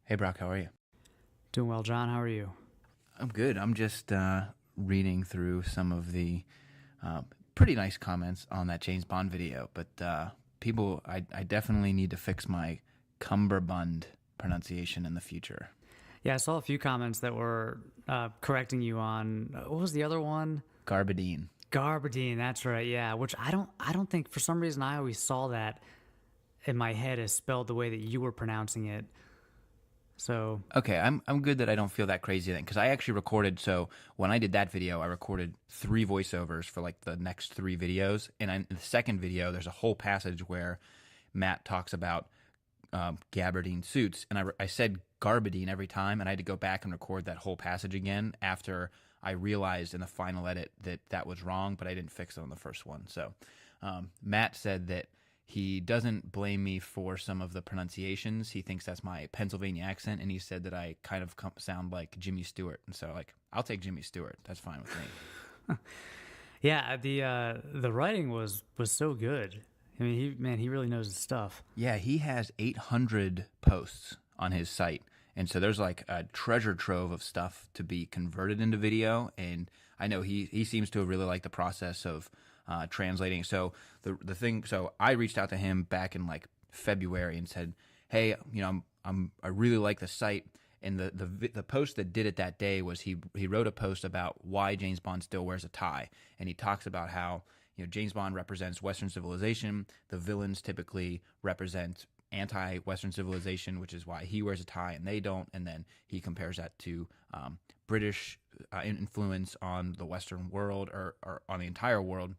Hey Brock, how are you? Doing well, John. How are you? I'm good. I'm just reading through some of the uh, pretty nice comments on that James Bond video, but I definitely need to fix my cummerbund pronunciation in the future. Yeah, I saw a few comments that were correcting you on what was the other one? Garbadine. Garbadine. That's right. Yeah, which I don't think for some reason I always saw that in my head as spelled the way that you were pronouncing it. So Okay, I'm good that I don't feel that crazy then because I actually recorded. So when I did that video, I recorded three voiceovers for like the next three videos, and in the second video, there's a whole passage where Matt talks about gabardine suits, and I said garbadine every time, and I had to go back and record that whole passage again after I realized in the final edit that that was wrong, but I didn't fix it on the first one. So Matt said that he doesn't blame me for some of the pronunciations. He thinks that's my Pennsylvania accent, and he said that I kind of sound like Jimmy Stewart. And so, like, I'll take Jimmy Stewart. That's fine with me. yeah, the writing was so good. I mean, he really knows his stuff. Yeah, he has 800 posts on his site. And so there's like a treasure trove of stuff to be converted into video. And I know he seems to have really liked the process of translating. So so I reached out to him back in like February and said, hey, I really like the site. And the post that did it that day was he wrote a post about why James Bond still wears a tie, and he talks about how James Bond represents Western civilization. The villains typically represent anti-Western civilization, which is why he wears a tie and they don't. And then he compares that to British influence on the Western world or on the entire world.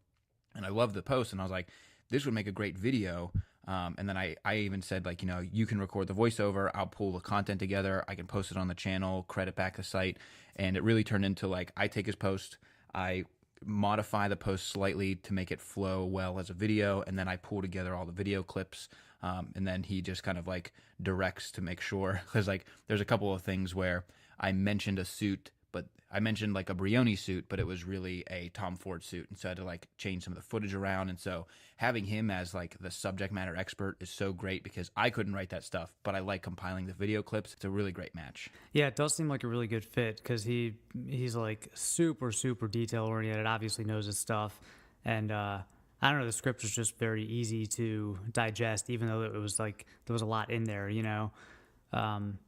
And I loved the post, and I was like, this would make a great video. And then I even said, like, you can record the voiceover. I'll pull the content together. I can post it on the channel, credit back the site. And it really turned into like, I take his post, I modify the post slightly to make it flow well as a video, and then I pull together all the video clips, and then he just kind of like directs to make sure, because like there's a couple of things where I mentioned a suit, but I mentioned like a Brioni suit, but it was really a Tom Ford suit, and so I had to like change some of the footage around. And so having him as like the subject matter expert is so great because I couldn't write that stuff, but I like compiling the video clips. It's a really great match. Yeah, it does seem like a really good fit because he's like super detail oriented. Obviously knows his stuff, and I don't know. The script was just very easy to digest, even though it was like there was a lot in there, Um,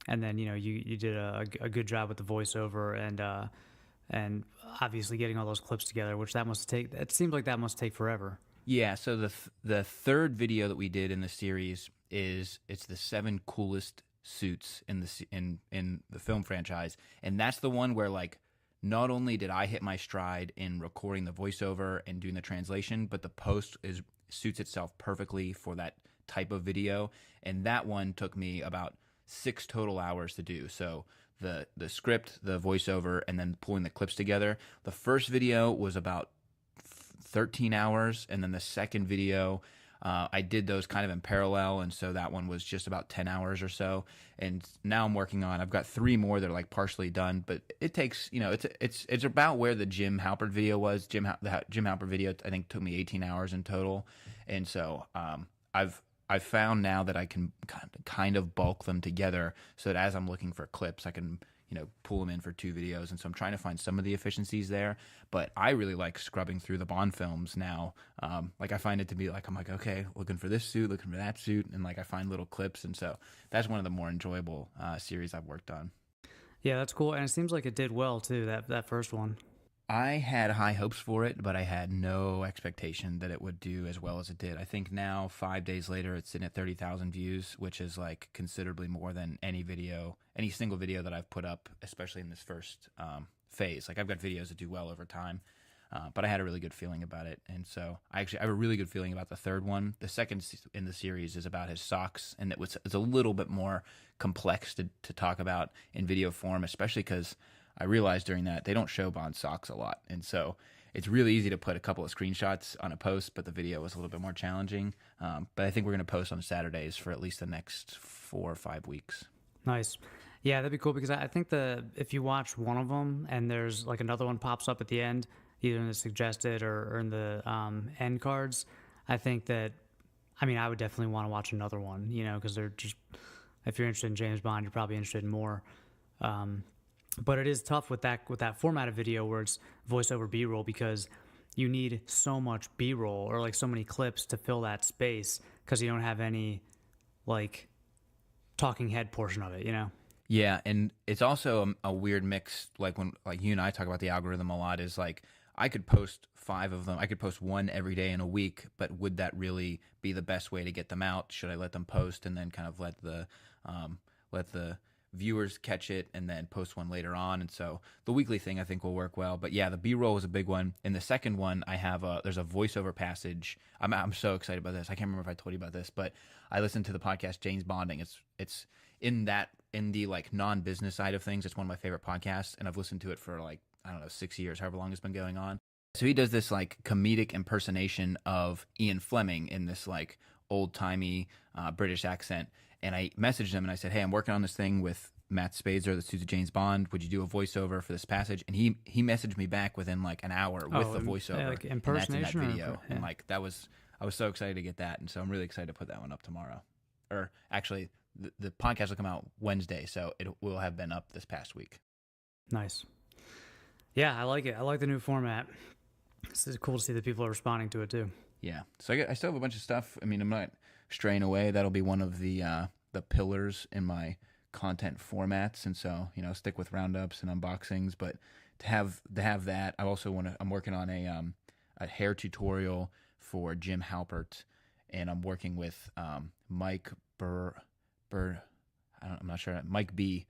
and then you did a good job with the voiceover and obviously getting all those clips together, which that must take. It seems like that must take forever. Yeah, so the third video that we did in the series is it's the seven coolest suits in in the film franchise, and that's the one where like not only did I hit my stride in recording the voiceover and doing the translation, but the post is suits itself perfectly for that type of video, and that one took me about 6 total hours to do. So the script, the voiceover, and then pulling the clips together. The first video was about 13 hours, and then the second video I did those kind of in parallel, and so that one was just about 10 hours or so. And now I've got three more that are like partially done, but it takes, it's about where the Jim Halpert video was. The Jim Halpert video I think took me 18 hours in total. And so I've found now that I can kind of bulk them together so that as I'm looking for clips, I can pull them in for two videos. And so I'm trying to find some of the efficiencies there. But I really like scrubbing through the Bond films now. Like I find it to be like, I'm like, okay, looking for this suit, looking for that suit. And like I find little clips. And so that's one of the more enjoyable series I've worked on. Yeah, that's cool, and it seems like it did well too. That first one. I had high hopes for it, but I had no expectation that it would do as well as it did. I think now, 5 days later, it's sitting at 30,000 views, which is like considerably more than any single video that I've put up, especially in this first phase. Like I've got videos that do well over time, but I had a really good feeling about it. And so I have a really good feeling about the third one. The second in the series is about his socks, and it's a little bit more complex to talk about in video form, especially because I realized during that they don't show Bond socks a lot. And so it's really easy to put a couple of screenshots on a post, but the video was a little bit more challenging. But I think we're going to post on Saturdays for at least the next 4 or 5 weeks. Nice. Yeah, that'd be cool because I think if you watch one of them and there's like another one pops up at the end, either in the suggested or in the end cards, I think that I mean I would definitely want to watch another one, because they're just If you're interested in James Bond, you're probably interested in more. But it is tough with that format of video where it's voiceover B-roll, because you need so much B-roll, or like so many clips to fill that space, because you don't have any like talking head portion of it, you know? Yeah, and it's also a weird mix. Like when like you and I talk about the algorithm a lot, is like I could post 5 of them. I could post one every day in a week, but would that really be the best way to get them out? Should I let them post and then kind of let the viewers catch it and then post one later on? And so the weekly thing I think will work well. But yeah, the B-roll is a big one. In the second one, there's a voiceover passage. I'm so excited about this. I can't remember if I told you about this, but I listened to the podcast James Bonding. It's in the like non-business side of things. It's one of my favorite podcasts, and I've listened to it for like, I don't know, 6 years, however long it's been going on. So he does this like comedic impersonation of Ian Fleming in this like old-timey British accent. And I messaged him and I said, hey, I'm working on this thing with Matt Spazor that suits James Bond. Would you do a voiceover for this passage? And he messaged me back within like an hour with the voiceover. Like impersonation, and that's in that video. Yeah. And like I was so excited to get that. And so I'm really excited to put that one up tomorrow. Or actually, the podcast will come out Wednesday, so it will have been up this past week. Nice. Yeah, I like it. I like the new format. It's cool to see that people are responding to it too. Yeah. So I still have a bunch of stuff. I mean, I'm not straying away. That'll be one of the pillars in my content formats, and so stick with roundups and unboxings. But to have that, I'm working on a hair tutorial for Jim Halpert, and I'm working with Mike I'm not sure, Mike B,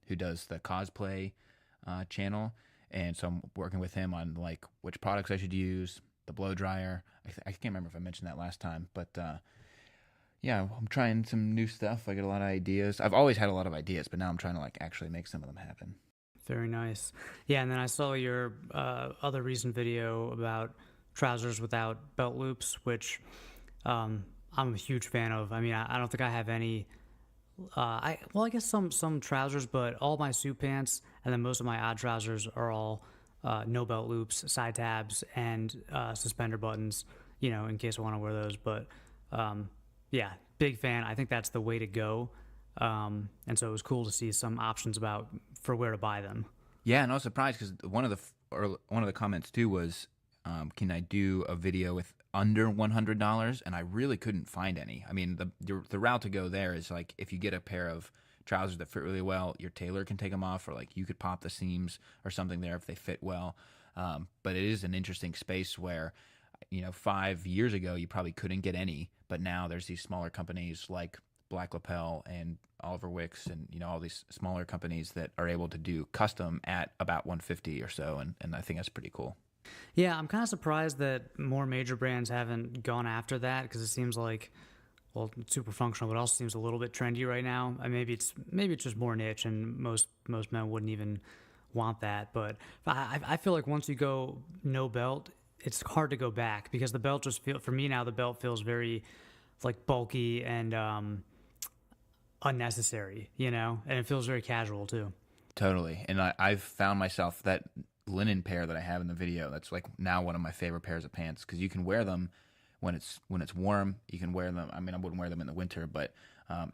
who does the cosplay channel. And so I'm working with him on like which products I should use, the blow dryer. I can't remember if I mentioned that last time, but yeah, I'm trying some new stuff. I get a lot of ideas. I've always had a lot of ideas, but now I'm trying to like actually make some of them happen. Very nice. Yeah, and then I saw your other recent video about trousers without belt loops, which I'm a huge fan of. I mean, I don't think I have any. I guess some trousers, but all my suit pants and then most of my odd trousers are all no belt loops, side tabs, and suspender buttons, in case I want to wear those. But yeah, big fan. I think that's the way to go. And so it was cool to see some options for where to buy them. Yeah, and I was surprised because one of the comments too was, can I do a video with under $100? And I really couldn't find any. I mean, the route to go there is like if you get a pair of trousers that fit really well, your tailor can take them off, or like you could pop the seams or something there if they fit well. But it is an interesting space where 5 years ago you probably couldn't get any, but now there's these smaller companies like Black Lapel and Oliver Wicks and all these smaller companies that are able to do custom at about $150 or so, and I think that's pretty cool. Yeah, I'm kind of surprised that more major brands haven't gone after that, because it seems like, well, it's super functional, but also seems a little bit trendy right now. Maybe it's just more niche, and most men wouldn't even want that. But I feel like once you go no belt, it's hard to go back, because the belt for me now, the belt feels very like bulky and unnecessary, and it feels very casual too. Totally. And I've found myself that linen pair that I have in the video, that's like now one of my favorite pairs of pants, because you can wear them when it's warm. You can wear them. I mean, I wouldn't wear them in the winter, but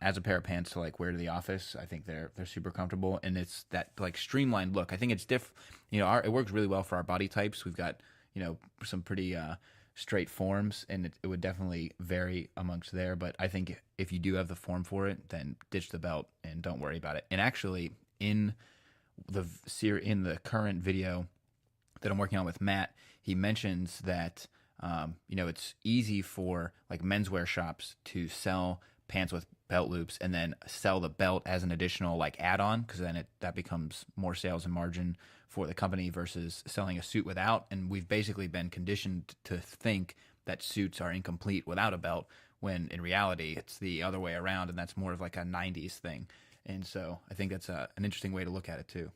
as a pair of pants to like wear to the office, I think they're super comfortable, and it's that like streamlined look. I think it's it works really well for our body types. We've got some pretty straight forms, and it would definitely vary amongst there. But I think if you do have the form for it, then ditch the belt and don't worry about it. And actually, in the current video that I'm working on with Matt, he mentions that it's easy for like menswear shops to sell pants with belt loops and then sell the belt as an additional like add-on, because then that becomes more sales and margin for the company versus selling a suit without. And we've basically been conditioned to think that suits are incomplete without a belt, when in reality it's the other way around, and that's more of like a 90s thing. And so I think that's an interesting way to look at it too.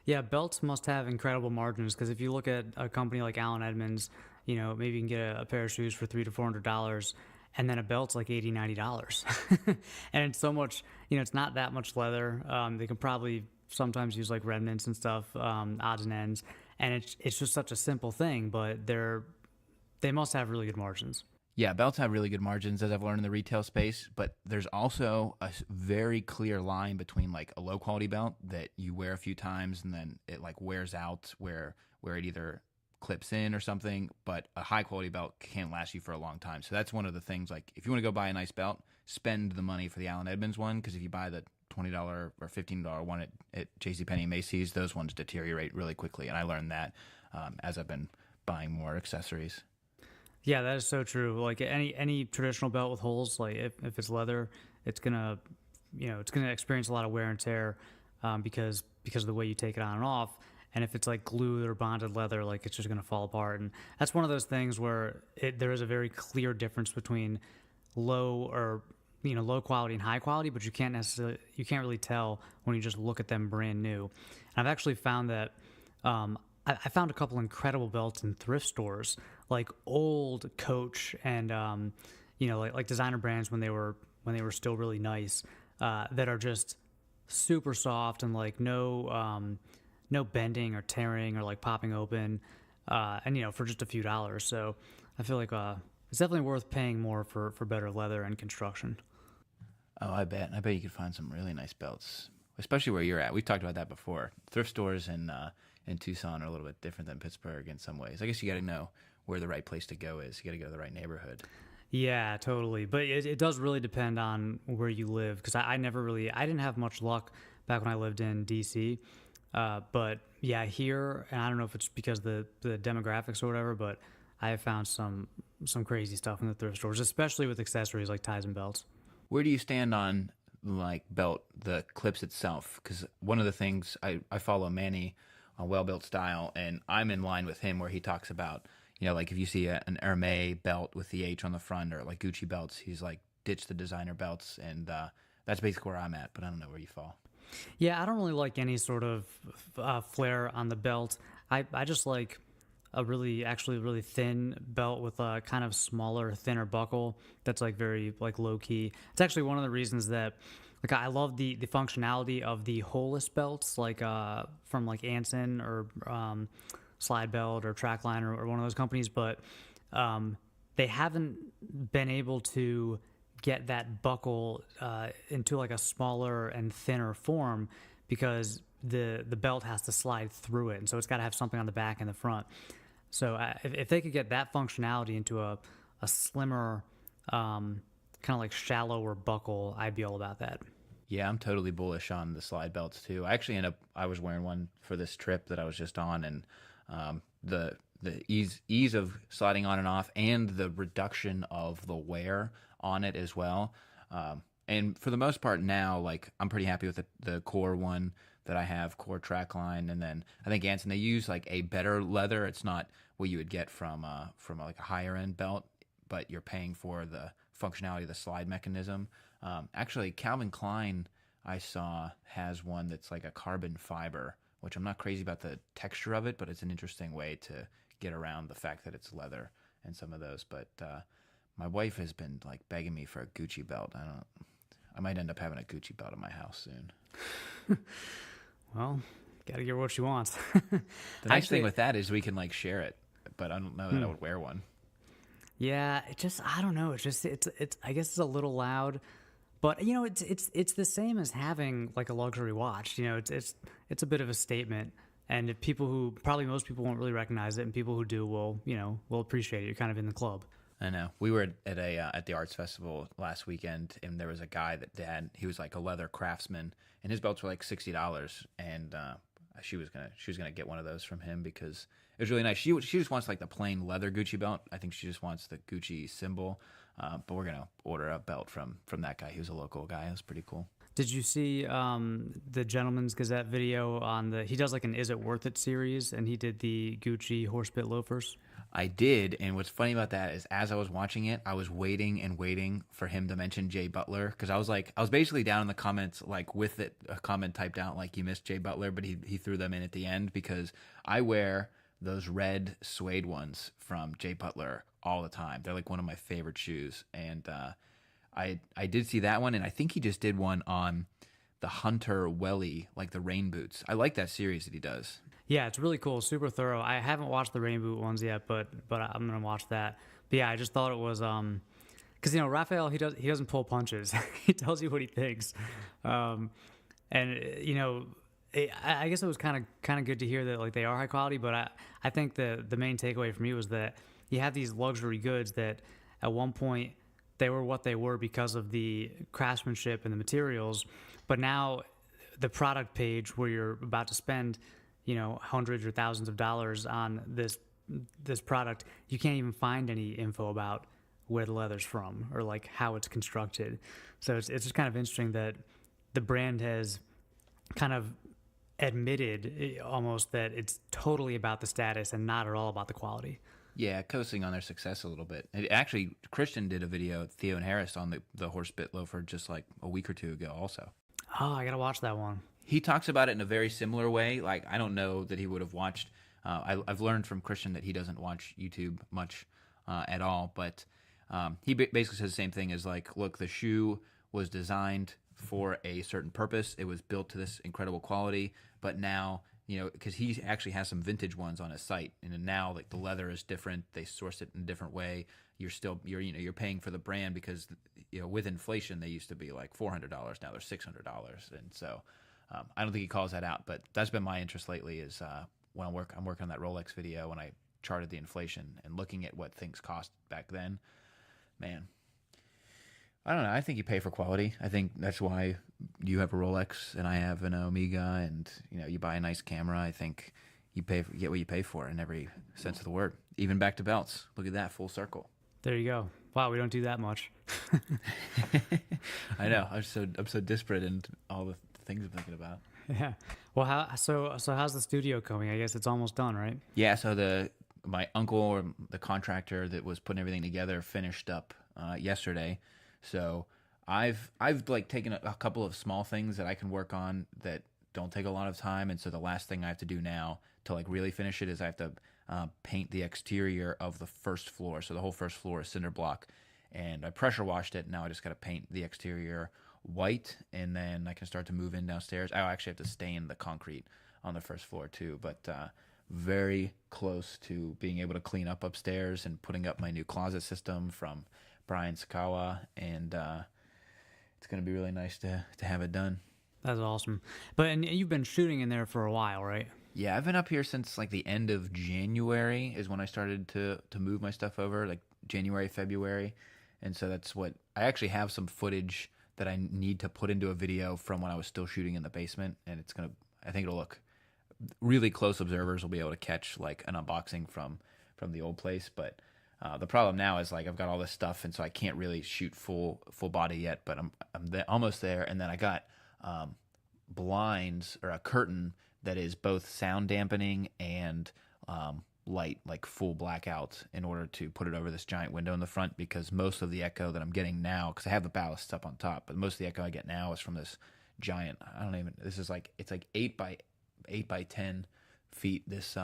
Yeah, belts must have incredible margins, because if you look at a company like Allen Edmonds, maybe you can get a pair of shoes for $300 to $400, and then a belt's like $80, $90. And it's so much, it's not that much leather. They can probably sometimes use like remnants and stuff, odds and ends. And it's just such a simple thing, but they must have really good margins. Yeah, belts have really good margins as I've learned in the retail space, but there's also a very clear line between like a low quality belt that you wear a few times and then it like wears out where it either clips in or something, but a high quality belt can last you for a long time. So that's one of the things, like if you want to go buy a nice belt, spend the money for the Allen Edmonds one, because if you buy the $20 or $15 one at JCPenney and Macy's, those ones deteriorate really quickly. And I learned that as I've been buying more accessories. Yeah, that is so true. Like any traditional belt with holes, like if it's leather, it's gonna, it's gonna experience a lot of wear and tear, because of the way you take it on and off. And if it's like glued or bonded leather, like it's just gonna fall apart. And that's one of those things where there is a very clear difference between low quality and high quality, but you can't really tell when you just look at them brand new. And I've actually found that. I found a couple incredible belts in thrift stores, like old Coach and like designer brands when they were still really nice, that are just super soft and like no bending or tearing or like popping open, and for just a few dollars. So I feel like it's definitely worth paying more for better leather and construction. Oh, I bet. I bet you could find some really nice belts, especially where you're at. We've talked about that before. Thrift stores in Tucson are a little bit different than Pittsburgh in some ways. I guess you got to know where the right place to go is. You got to go to the right neighborhood. Yeah, totally. But it does really depend on where you live, because I didn't have much luck back when I lived in DC. But yeah, here, and I don't know if it's because the demographics or whatever, but I have found some crazy stuff in the thrift stores, especially with accessories like ties and belts. Where do you stand on like belt, the clips itself? Because one of the things I follow Manny on Well Built Style, and I'm in line with him where he talks about, like if you see an Hermes belt with the H on the front or like Gucci belts, he's like ditch the designer belts, and that's basically where I'm at. But I don't know where you fall. Yeah, I don't really like any sort of flare on the belt. I just like a really thin belt with a kind of smaller, thinner buckle that's like very like low key. It's actually one of the reasons that like I love the functionality of the holeless belts, like from like Anson or Slide Belt or Trackline or one of those companies, but they haven't been able to get that buckle into like a smaller and thinner form, because the belt has to slide through it, and so it's got to have something on the back and the front. So if they could get that functionality into a slimmer, kind of like shallower buckle, I'd be all about that. Yeah, I'm totally bullish on the slide belts too. I was wearing one for this trip that I was just on, and the ease of sliding on and off, and the reduction of the wear on it as well. And for the most part now, like I'm pretty happy with the core one that I have, core Trackline, and then I think Anson, they use like a better leather. It's not what you would get from like a higher end belt, but you're paying for the functionality of the slide mechanism. Actually, Calvin Klein I saw has one that's like a carbon fiber, which I'm not crazy about the texture of it, but it's an interesting way to get around the fact that it's leather and some of those. But my wife has been like begging me for a Gucci belt. I might end up having a Gucci belt in my house soon. Well, gotta get what she wants. The nice thing with that is we can like share it, but I don't know that I would wear one. Yeah, I don't know. It's I guess it's a little loud, but it's the same as having like a luxury watch. It's a bit of a statement, and if most people won't really recognize it, and people who do will appreciate it. You're kind of in the club. I know. We were at the arts festival last weekend, and there was a guy he was like a leather craftsman, and his belts were like $60, and she was gonna get one of those from him because it was really nice. She just wants like the plain leather Gucci belt. I think she just wants the Gucci symbol, but we're gonna order a belt from that guy. He was a local guy. It was pretty cool. Did you see the Gentleman's Gazette video he does like an Is It Worth It series, and he did the Gucci horsebit loafers? I did, and what's funny about that is as I was watching it, I was waiting and waiting for him to mention Jay Butler, because I was basically down in the comments like with it, a comment typed out like you missed Jay Butler, but he threw them in at the end because I wear those red suede ones from Jay Butler all the time. They're like one of my favorite shoes, and I did see that one, and I think he just did one on the Hunter Welly, like the rain boots. I like that series that he does. Yeah, it's really cool, super thorough. I haven't watched the rain boot ones yet, but I'm gonna watch that. But yeah, I just thought it was because Raphael, he doesn't pull punches. He tells you what he thinks, um, and I guess it was kind of good to hear that like they are high quality. But I think the main takeaway for me was that you have these luxury goods that at one point they were what they were because of the craftsmanship and the materials, but now the product page where you're about to spend hundreds or thousands of dollars on this product, you can't even find any info about where the leather's from or like how it's constructed. So it's just kind of interesting that the brand has kind of admitted almost that it's totally about the status and not at all about the quality. Yeah, coasting on their success a little bit. Actually, Christian did a video, Theo and Harris, on the horse bit loafer just like a week or two ago also. Oh, I gotta watch that one. He talks about it in a very similar way. Like, I don't know that he would have watched. I've learned from Christian that he doesn't watch YouTube much at all, but he basically says the same thing as like, look, the shoe was designed for a certain purpose. It was built to this incredible quality, but now, because he actually has some vintage ones on his site, and now like the leather is different. They source it in a different way. You're paying for the brand because with inflation they used to be like $400. Now they're $600, and so I don't think he calls that out. But that's been my interest lately is when I'm working on that Rolex video when I charted the inflation and looking at what things cost back then. Man, I don't know. I think you pay for quality. I think that's why you have a Rolex and I have an Omega, and you buy a nice camera. I think you get what you pay for in every sense of the word. Even back to belts. Look at that, full circle. There you go. Wow, we don't do that much. I know. I'm so disparate in all the things I'm thinking about. Yeah. Well, so how's the studio coming? I guess it's almost done, right? Yeah. So my uncle, or the contractor that was putting everything together, finished up yesterday. So I've like taken a couple of small things that I can work on that don't take a lot of time, and so the last thing I have to do now to like really finish it is I have to paint the exterior of the first floor. So the whole first floor is cinder block, and I pressure washed it. Now I just got to paint the exterior white, and then I can start to move in downstairs. I actually have to stain the concrete on the first floor too, but very close to being able to clean up upstairs and putting up my new closet system from Brian Sakawa, and it's going to be really nice to have it done. That's awesome. And you've been shooting in there for a while, right? Yeah, I've been up here since like the end of January is when I started to move my stuff over, like January, February. And so that's what I actually have some footage that I need to put into a video from when I was still shooting in the basement, and I think it'll look really close. Observers will be able to catch like an unboxing from the old place, but the problem now is like I've got all this stuff, and so I can't really shoot full body yet, but I'm almost there. And then I got blinds, or a curtain that is both sound dampening and light, like full blackout, in order to put it over this giant window in the front, because most of the echo that I'm getting now, because I have the ballast up on top, but most of the echo I get now is from this giant, it's like 8 by 10 feet, this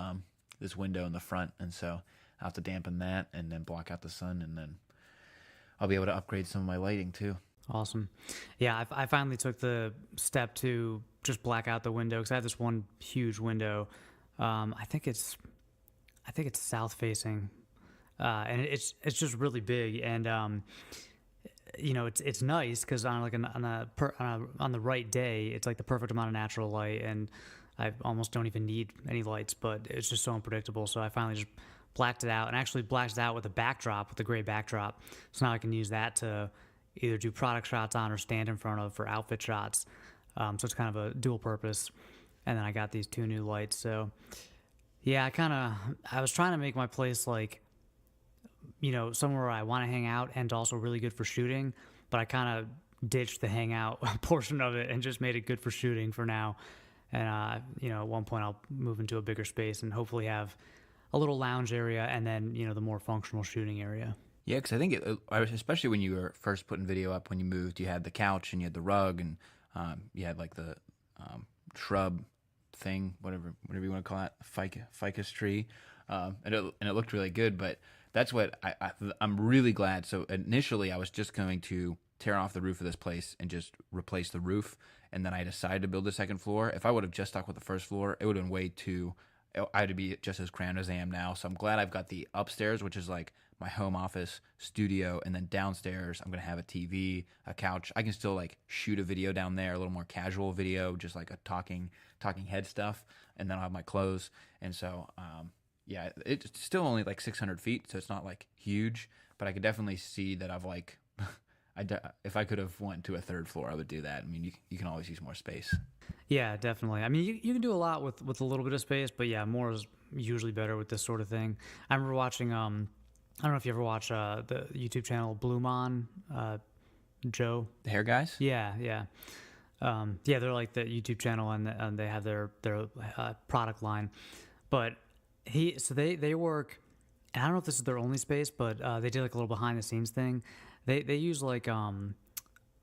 window in the front. And so I'll have to dampen that and then block out the sun, and then I'll be able to upgrade some of my lighting too. Awesome. Yeah, I finally took the step to just black out the window, because I have this one huge window. I think it's south facing, and it's just really big, and it's nice because on the right day it's like the perfect amount of natural light, and I almost don't even need any lights, but it's just so unpredictable. So I finally just blacked it out, and actually blacked it out with a gray backdrop. So now I can use that to either do product shots on or stand in front of for outfit shots. So it's kind of a dual purpose. And then I got these 2 new lights. So yeah, I was trying to make my place like, somewhere where I want to hang out and also really good for shooting, but I kind of ditched the hangout portion of it and just made it good for shooting for now. And, at one point I'll move into a bigger space and hopefully have a little lounge area, and then, the more functional shooting area. Yeah, because I think, especially when you were first putting video up, when you moved, you had the couch and you had the rug, and you had like the shrub thing, whatever you want to call it, ficus tree, and it looked really good. But that's what I'm really glad. So initially, I was just going to tear off the roof of this place and just replace the roof, and then I decided to build the second floor. If I would have just stuck with the first floor, it would have been way too I had to be just as crammed as I am now. So I'm glad I've got the upstairs, which is like my home office studio, and then downstairs I'm gonna have a TV, a couch. I can still like shoot a video down there, a little more casual video, just like a talking head stuff, and then I'll have my clothes. And so yeah, it's still only like 600 feet, so it's not like huge, but I could definitely see that I've like if I could have went to a third floor, I would do that. I mean, you can always use more space. Yeah, definitely. I mean, you can do a lot with a little bit of space, but yeah, more is usually better with this sort of thing. I remember watching I don't know if you ever watch the YouTube channel Blue Mon, Joe. The hair guys? Yeah, yeah. Yeah, they're like the YouTube channel, and they have their product line. But they work, and I don't know if this is their only space, but they did like a little behind the scenes thing. They use like a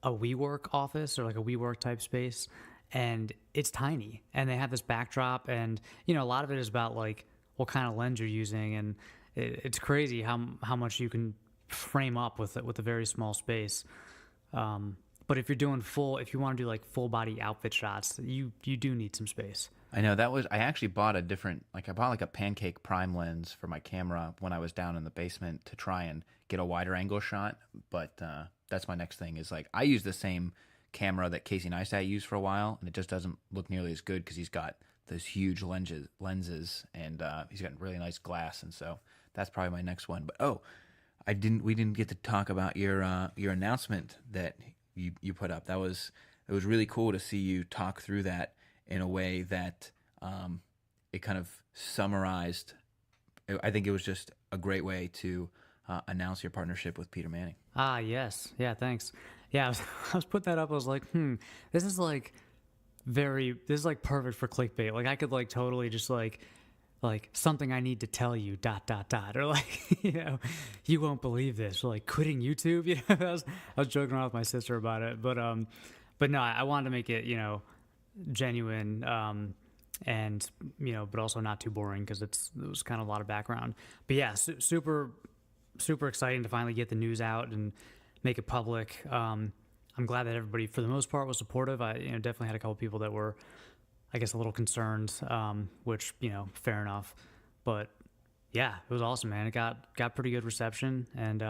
WeWork office or like a WeWork type space, and it's tiny. And they have this backdrop, and a lot of it is about like what kind of lens you're using, and it's crazy how much you can frame up with a very small space. But if you want to do like full body outfit shots, you do need some space. I know I actually bought I bought like a pancake prime lens for my camera when I was down in the basement to try and get a wider angle shot. But that's my next thing is like, I use the same camera that Casey Neistat used for a while, and it just doesn't look nearly as good because he's got those huge lenses, and he's got really nice glass. And so that's probably my next one. But we didn't get to talk about your announcement that you put up. It was really cool to see you talk through that in a way that it kind of summarized. I think it was just a great way to announce your partnership with Peter Manning. Ah, yes. Yeah, thanks. Yeah, I was putting that up. I was like, this is like perfect for clickbait. Like I could like totally just like something I need to tell you ... or like you won't believe this, or like quitting YouTube. I was joking around with my sister about it, but no, I wanted to make it genuine, and but also not too boring because it was kind of a lot of background. But yeah, super exciting to finally get the news out and make it public. I'm glad that everybody for the most part was supportive. I definitely had a couple people that were, I guess, a little concerned, which, fair enough. But yeah, it was awesome, man. It got pretty good reception. And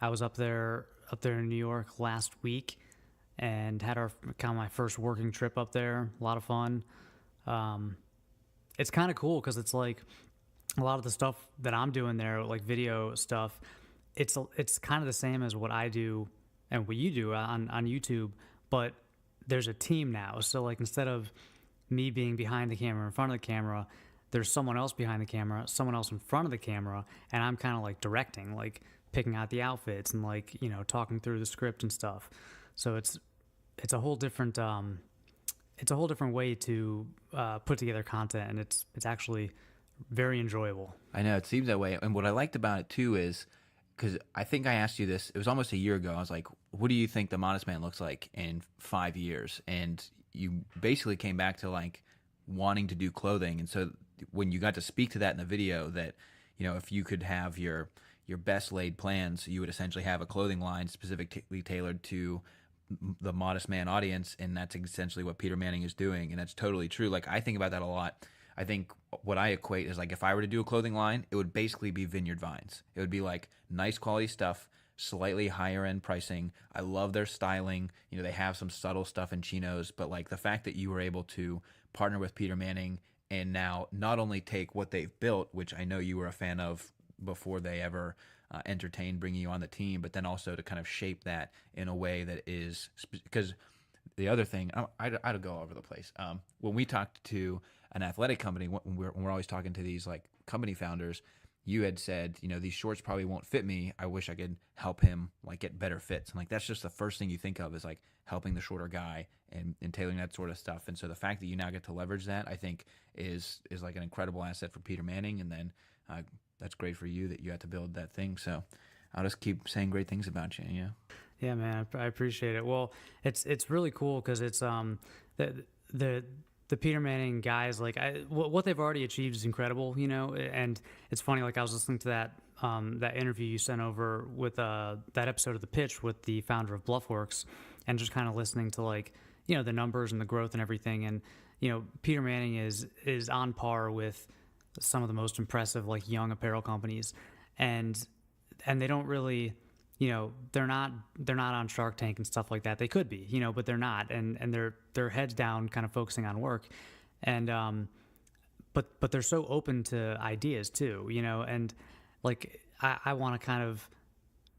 I was up there in New York last week and had my first working trip up there. A lot of fun. It's kind of cool because it's like a lot of the stuff that I'm doing there, like video stuff, it's kind of the same as what I do and what you do on YouTube, but there's a team now. So like instead of me being behind the camera, in front of the camera, there's someone else behind the camera, someone else in front of the camera, and I'm kind of like directing, like picking out the outfits and like, talking through the script and stuff. So it's a whole different way to put together content, and it's actually very enjoyable. I know, it seems that way. And what I liked about it too is, because I think I asked you this, it was almost a year ago. I was like, what do you think the Modest Man looks like in 5 years? And you basically came back to like wanting to do clothing. And so when you got to speak to that in the video, that, if you could have your best laid plans, you would essentially have a clothing line specifically tailored to the Modest Man audience. And that's essentially what Peter Manning is doing. And that's totally true. Like, I think about that a lot. I think what I equate is like, if I were to do a clothing line, it would basically be Vineyard Vines. It would be like nice quality stuff, slightly higher end pricing. I love their styling. They have some subtle stuff in chinos, but like the fact that you were able to partner with Peter Manning and now not only take what they've built, which I know you were a fan of before they ever entertained bringing you on the team, but then also to kind of shape that in a way that is, because the other thing, I'd go all over the place. When we talked to an athletic company, when we're always talking to these like company founders, you had said, these shorts probably won't fit me. I wish I could help him like get better fits. And like, that's just the first thing you think of is like helping the shorter guy and tailoring that sort of stuff. And so the fact that you now get to leverage that, I think is like an incredible asset for Peter Manning. And then that's great for you that you had to build that thing. So I'll just keep saying great things about you. Yeah. Yeah, man, I appreciate it. Well, it's really cool because it's the Peter Manning guys, like what they've already achieved is incredible, and it's funny, like I was listening to that interview you sent over with that episode of The Pitch with the founder of Bluffworks, and just kind of listening to like, the numbers and the growth and everything. And Peter Manning is on par with some of the most impressive like young apparel companies, and they don't really, they're not on Shark Tank and stuff like that. They could be, but they're not, and they're heads down, kind of focusing on work, and but they're so open to ideas too, and like I want to kind of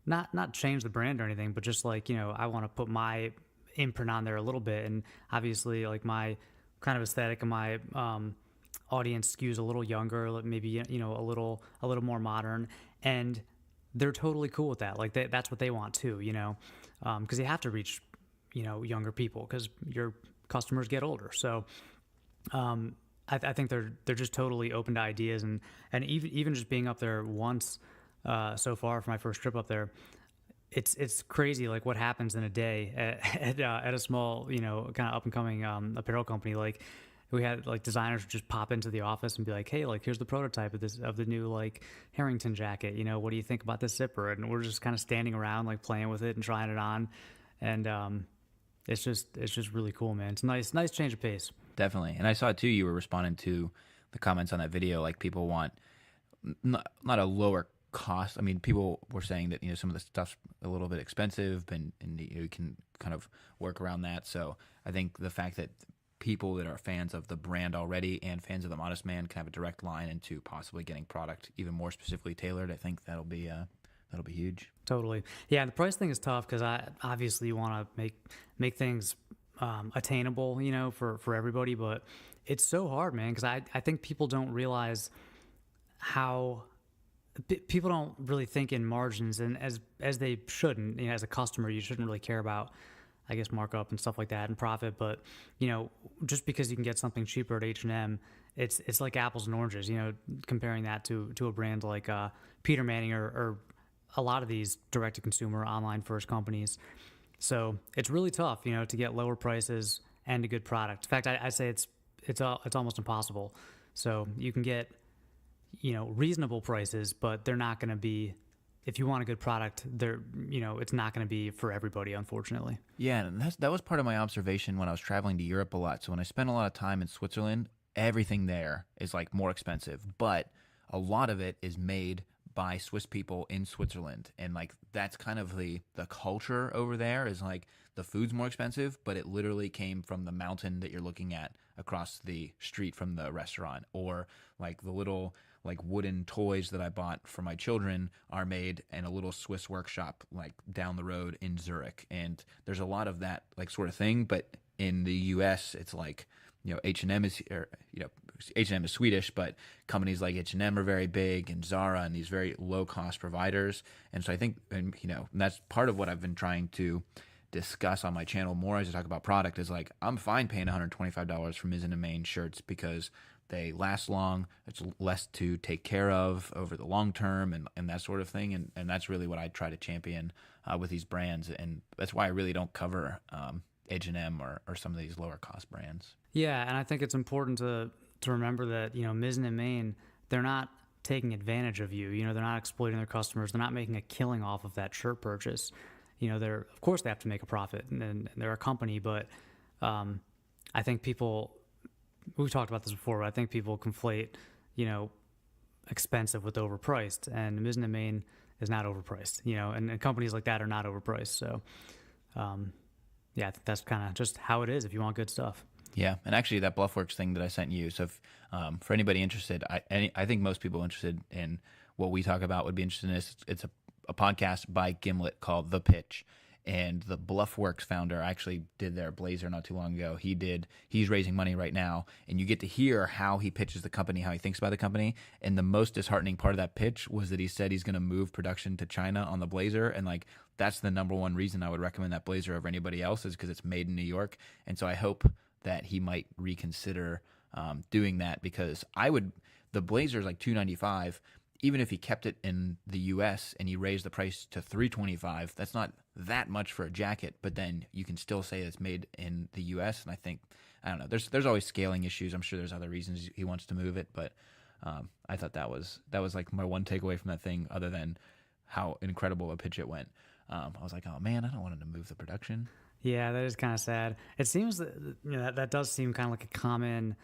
not change the brand or anything, but just like, I want to put my imprint on there a little bit. And obviously like my kind of aesthetic and my audience skews a little younger, like maybe, a little more modern, and they're totally cool with that. Like that's what they want too, because you have to reach, younger people because your customers get older. So, I think they're just totally open to ideas, and even just being up there once so far for my first trip up there, it's crazy like what happens in a day at a small kind of up and coming apparel company. Like we had like designers just pop into the office and be like, hey, like here's the prototype of the new like Harrington jacket. What do you think about this zipper? And we're just kind of standing around like playing with it and trying it on, and it's just really cool, man. It's nice change of pace. Definitely. And I saw too, you were responding to the comments on that video. Like people want not a lower cost. I mean, people were saying that, some of the stuff's a little bit expensive and you can kind of work around that. So I think the fact that people that are fans of the brand already and fans of the Modest Man can have a direct line into possibly getting product even more specifically tailored, I think that'll be huge. Totally. Yeah. And the price thing is tough because I obviously want to make things attainable, for everybody, but it's so hard, man. Cause I think people don't realize how people don't really think in margins, and as they shouldn't, as a customer, you shouldn't really care about, I guess, markup and stuff like that and profit. But, just because you can get something cheaper at H&M, it's like apples and oranges, comparing that to a brand like Peter Manning or a lot of these direct to consumer online first companies. So it's really tough, to get lower prices and a good product. In fact, I say it's almost impossible. So you can get, reasonable prices, but they're not going to be, if you want a good product, it's not going to be for everybody, unfortunately. Yeah, and that was part of my observation when I was traveling to Europe a lot. So when I spent a lot of time in Switzerland, everything there is like more expensive, but a lot of it is made by Swiss people in Switzerland, and like that's kind of the culture over there is like the food's more expensive, but it literally came from the mountain that you're looking at across the street from the restaurant, or like the little like wooden toys that I bought for my children are made in a little Swiss workshop like down the road in Zurich. And there's a lot of that like sort of thing, but in the US it's like, H&M is, H&M is Swedish, but companies like H&M are very big, and Zara, and these very low cost providers. And so I think, and that's part of what I've been trying to discuss on my channel more as I talk about product is like, I'm fine paying $125 for Mizzen and Main shirts because they last long, it's less to take care of over the long term and that sort of thing. And that's really what I try to champion with these brands. And that's why I really don't cover H&M or some of these lower cost brands. Yeah, and I think it's important to remember that, Mizzen and Main, they're not taking advantage of you. They're not exploiting their customers. They're not making a killing off of that shirt purchase. They're, of course they have to make a profit, and they're a company, but I think people, we've talked about this before, but I think people conflate, expensive with overpriced, and Mizzen and Main is not overpriced, and companies like that are not overpriced. So, yeah, I think that's kind of just how it is if you want good stuff. Yeah, and actually that Bluffworks thing that I sent you, so if, for anybody interested, I think most people interested in what we talk about would be interested in this. It's a podcast by Gimlet called The Pitch, and the Bluffworks founder actually did their blazer not too long ago. He's raising money right now, and you get to hear how he pitches the company, how he thinks about the company. And the most disheartening part of that pitch was that he said he's going to move production to China on the blazer, and like that's the number one reason I would recommend that blazer over anybody else is because it's made in New York. And so I hope that he might reconsider doing that, because the blazer is like $295. Even if he kept it in the U.S. and he raised the price to $325, that's not that much for a jacket. But then you can still say it's made in the U.S. And I think, I don't know, there's always scaling issues. I'm sure there's other reasons he wants to move it, but I thought that was like my one takeaway from that thing, other than how incredible a pitch it went. I was like, oh man, I don't want him to move the production. Yeah, that is kind of sad. It seems that that does seem kind of like a common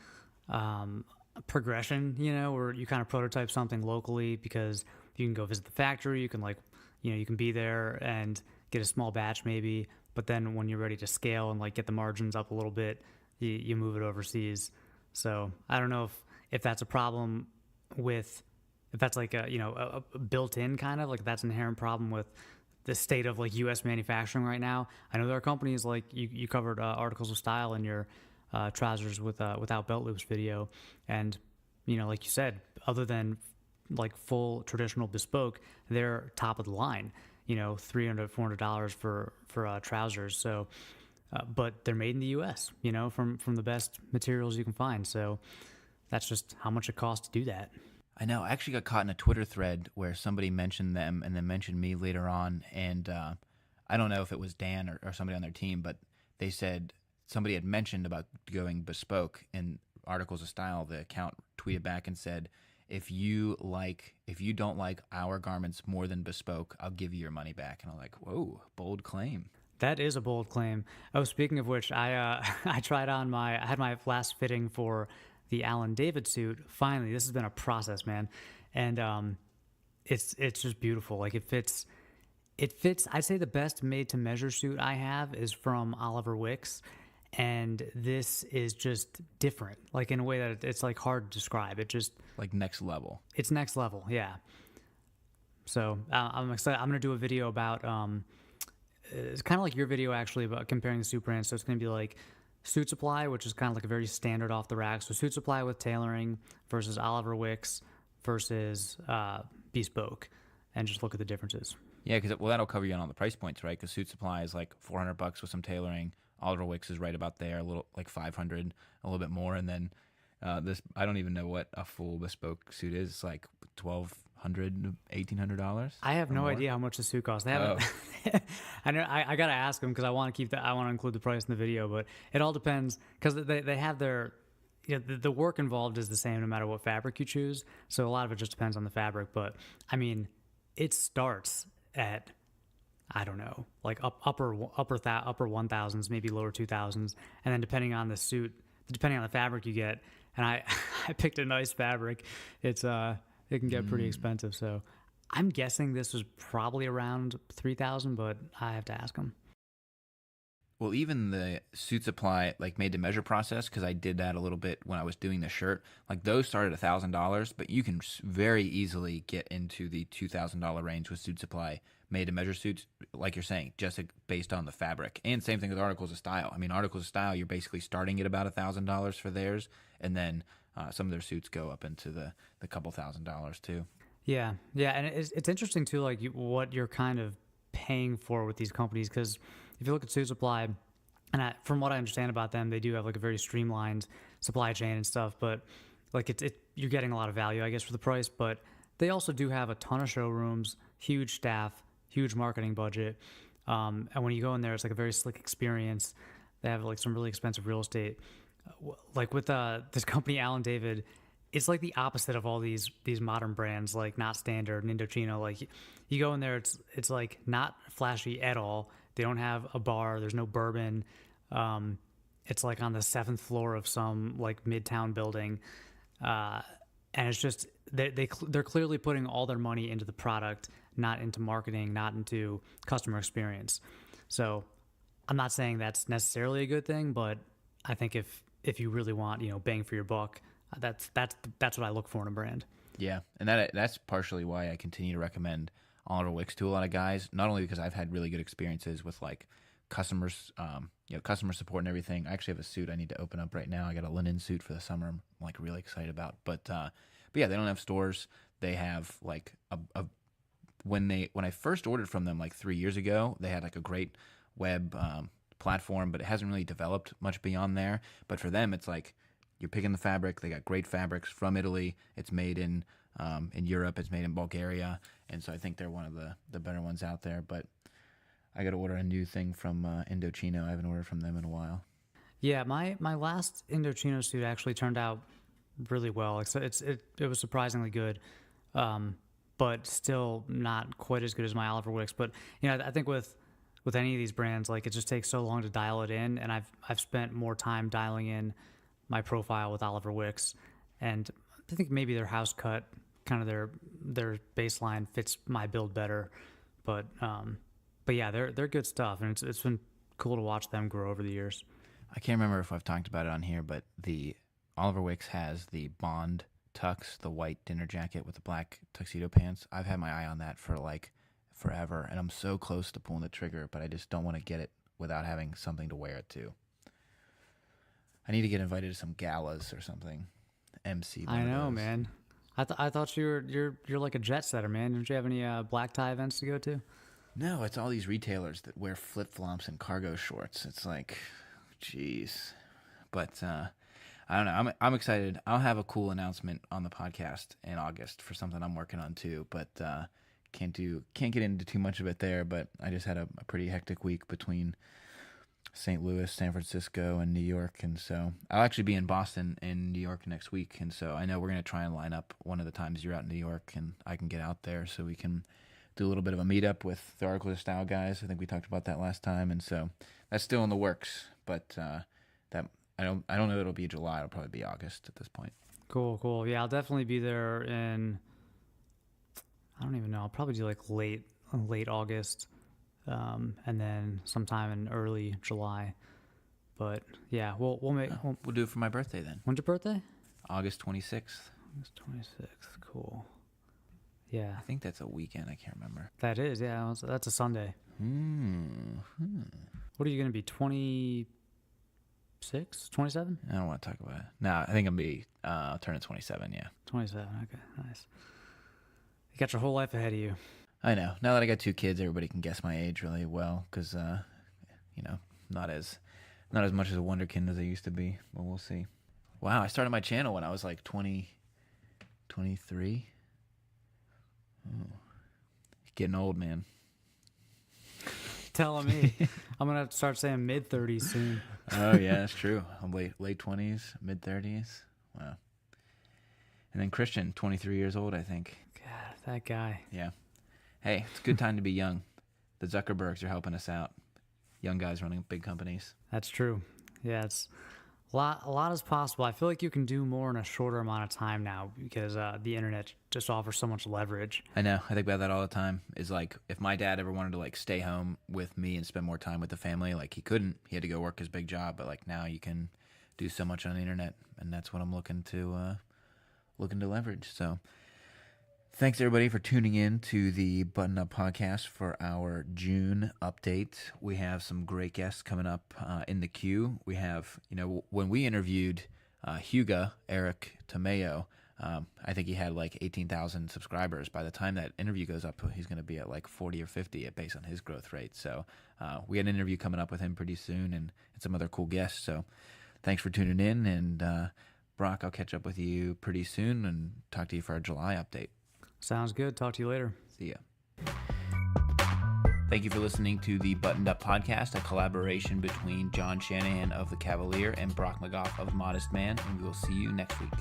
um, progression, where you kind of prototype something locally because you can go visit the factory, you can you can be there and get a small batch maybe, but then when you're ready to scale and like get the margins up a little bit, you move it overseas. So I don't know if that's a problem with if that's like a built-in kind of like that's an inherent problem with the state of like U.S. manufacturing right now. I know there are companies like you covered articles of style in your trousers without belt loops video, and like you said, other than like full traditional bespoke, they're top of the line. $300-$400 for trousers. So, but they're made in the U.S. From the best materials you can find. So that's just how much it costs to do that. I know. I actually got caught in a Twitter thread where somebody mentioned them and then mentioned me later on. And I don't know if it was Dan or somebody on their team, but they said somebody had mentioned about going bespoke in articles of style. The account tweeted back and said, if you don't like our garments more than bespoke, I'll give you your money back. And I'm like, whoa, bold claim. That is a bold claim. Oh, speaking of which, I I had my last fitting for the Alan David suit. Finally, this has been a process, man, and it's just beautiful. Like it fits. I'd say the best made to measure suit I have is from Oliver Wicks, and this is just different. Like in a way that it's like hard to describe. It just like next level. It's next level, yeah. So I'm excited. I'm gonna do a video about. It's kind of like your video actually about comparing the suit brands. So it's going to be like Suit Supply, which is kind of like a very standard off the rack. So Suit Supply with tailoring versus Oliver Wicks versus Bespoke, and just look at the differences. Yeah, because that'll cover you on all the price points, right? Because Suit Supply is like $400 with some tailoring. Oliver Wicks is right about there, a little like 500, a little bit more, and then this I don't even know what a full bespoke suit is. It's like $1,200, $1,800. I have no idea how much the suit costs. They haven't. I know. I gotta ask them because I want to keep that. I want to include the price in the video, but it all depends because they have their. The work involved is the same no matter what fabric you choose. So a lot of it just depends on the fabric. But I mean, it starts at I don't know, like upper 1,000s, maybe lower 2,000s, and then depending on the suit, depending on the fabric you get. And I picked a nice fabric. It can get pretty expensive. So I'm guessing this was probably around 3,000, but I have to ask them. Well, even the Suit Supply like made to measure process, because I did that a little bit when I was doing the shirt. Like those start at $1,000, but you can very easily get into the $2,000 range with Suit Supply made to measure suits, like you're saying, just based on the fabric. And same thing with Articles of Style. I mean, Articles of Style, you're basically starting at about $1,000 for theirs, and then some of their suits go up into the couple $1,000s too. Yeah, and it's interesting too, like what you're kind of paying for with these companies, because if you look at Suit Supply, and from what I understand about them, they do have like a very streamlined supply chain and stuff, but like you're getting a lot of value, I guess, for the price. But they also do have a ton of showrooms, huge staff, huge marketing budget, and when you go in there, it's like a very slick experience. They have like some really expensive real estate. Like with this company, Alan David, it's like the opposite of all these modern brands, like Not Standard and Indochino. Like you go in there, it's like not flashy at all. They don't have a bar. There's no bourbon. It's like on the 7th floor of some like midtown building, and it's just they're clearly putting all their money into the product, not into marketing, not into customer experience. So I'm not saying that's necessarily a good thing, but I think if you really want bang for your buck, that's what I look for in a brand. Yeah, and that's partially why I continue to recommend Oliver Wicks to a lot of guys. Not only because I've had really good experiences with like customers, customer support and everything. I actually have a suit I need to open up right now. I got a linen suit for the summer. I'm like really excited about. But yeah, they don't have stores. They have like when I first ordered from them like 3 years ago, they had like a great web platform, but it hasn't really developed much beyond there. But for them, it's like you're picking the fabric. They got great fabrics from Italy. It's made in Europe. It's made in Bulgaria, and so I think they're one of the better ones out there. But I got to order a new thing from Indochino. I haven't ordered from them in a while. Yeah, my last Indochino suit actually turned out really well. It was surprisingly good, but still not quite as good as my Oliver Wicks. But I think with with any of these brands, like it just takes so long to dial it in, and I've spent more time dialing in my profile with Oliver Wicks, and I think maybe their house cut, kind of their baseline fits my build better, but yeah, they're good stuff, and it's been cool to watch them grow over the years. I can't remember if I've talked about it on here, but the Oliver Wicks has the Bond tux, the white dinner jacket with the black tuxedo pants. I've had my eye on that for like forever, and I'm so close to pulling the trigger, but I just don't want to get it without having something to wear it to. I need to get invited to some galas or something. MC. I know, man. I thought you're like a jet setter, man. Don't you have any black tie events to go to? No, it's all these retailers that wear flip flops and cargo shorts. It's like, jeez. But I don't know. I'm excited. I'll have a cool announcement on the podcast in August for something I'm working on too. But can't get into too much of it there. But I just had a pretty hectic week between St. Louis, San Francisco, and New York, and so I'll actually be in Boston and New York next week. And so I know we're gonna try and line up one of the times you're out in New York, and I can get out there so we can do a little bit of a meetup with the Article of Style guys. I think we talked about that last time, and so that's still in the works. But that I don't know. It'll be July. It'll probably be August at this point. Cool. Yeah, I'll definitely be there in. I don't even know. I'll probably do like late August, and then sometime in early July. But yeah, we'll do it for my birthday then. When's your birthday? August 26th. August 26th. Cool. Yeah. I think that's a weekend. I can't remember. That is, yeah. That's a Sunday. What are you going to be, 26, 27? I don't want to talk about it. No, I think I'm going to be turning 27, yeah. 27, okay, nice. You got your whole life ahead of you. I know. Now that I got 2 kids, everybody can guess my age really well because, not as much as a wonderkind as I used to be, but we'll see. Wow, I started my channel when I was like 23. Oh. Getting old, man. Telling me. I'm going to have to start saying mid-30s soon. Oh, yeah, that's true. I'm late 20s, mid-30s. Wow. And then Christian, 23 years old, I think. God, that guy. Yeah. Hey, it's a good time to be young. The Zuckerbergs are helping us out. Young guys running big companies. That's true. Yeah, it's a lot is possible. I feel like you can do more in a shorter amount of time now because the internet just offers so much leverage. I know. I think about that all the time. Is like if my dad ever wanted to like stay home with me and spend more time with the family, like he couldn't. He had to go work his big job. But like now you can do so much on the internet, and that's what I'm looking to leverage. So thanks everybody for tuning in to the Button Up Podcast for our June update. We have some great guests coming up in the queue. We have, when we interviewed Hugo, Eric Tomeo, I think he had like 18,000 subscribers. By the time that interview goes up, he's going to be at like 40 or 50 based on his growth rate. So we had an interview coming up with him pretty soon and some other cool guests. So thanks for tuning in. And Brock, I'll catch up with you pretty soon and talk to you for our July update. Sounds good. Talk to you later. See ya. Thank you for listening to the Buttoned Up Podcast, a collaboration between John Shanahan of The Cavalier and Brock McGough of Modest Man, and we will see you next week.